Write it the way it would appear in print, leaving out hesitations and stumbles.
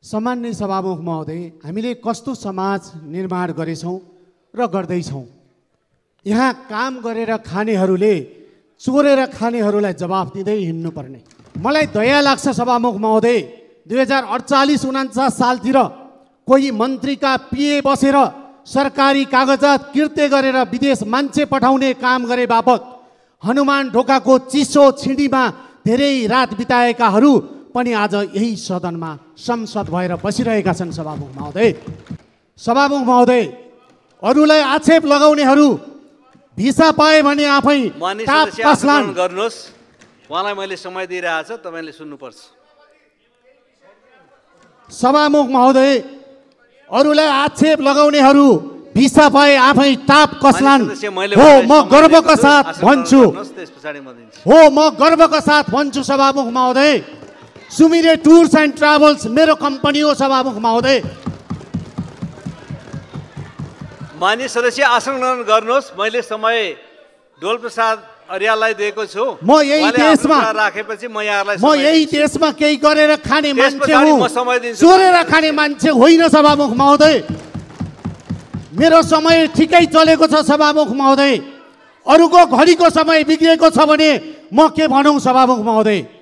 सम्माननीय सभामुख महोदय, हामीले कस्तो समाज निर्माण गरेछौँ र गर्दैछौँ। यहाँ काम गरेर खानेहरूले चोरेर खानेहरूलाई जवाफ दिँदै हिँड्नुपर्ने। मलाई दया लाग्छ सभामुख महोदय, 2048-49 सालतिर कोही मन्त्रीका पिए बसेर सरकारी कागजात किर्ते गरेर विदेश मान्छे पठाउने काम गरे बापत हनुमान ढोकाको चिसो छिडीमा धेरै रात बिताएकाहरू पनि आज यही सदनमा संसद भएर बसिरहेका छन्। सभामुख महोदय, अरूलाई आक्षेप लगाउनेहरू भिसा पाए भने आफै टाप कसलान्। गर्नुहोस्, उहाँलाई मैले समय दिइरहेको छु, तपाईले सुन्नुपर्छ। सभामुख महोदय, अरूलाई आक्षेप लगाउनेहरू भिसा पाए आफै टाप कसलान्। हो, म गर्वका साथ भन्छु। हो, म गर्वका साथ भन्छु सभामुख महोदय, सुमिरे टुर्स एन्ड ट्राभल्स मेरो कम्पनी हो। सभामुख महोदय, मान्य सदस्य आसन ग्रहण गर्नुहोस्। मैले समय डोल प्रसाद अर्याललाई दिएको छु। म यही राखेपछि म यही देशमा केही गरेर खाने मान्छे हुँ, चोरेर खाने मान्छे होइन। सभामुख महोदय, मेरो समय ठिकै चलेको छ। सभामुख महोदय, अरूको घडीको समय बिग्रेको छ भने म के भनौँ। सभामुख महोदय,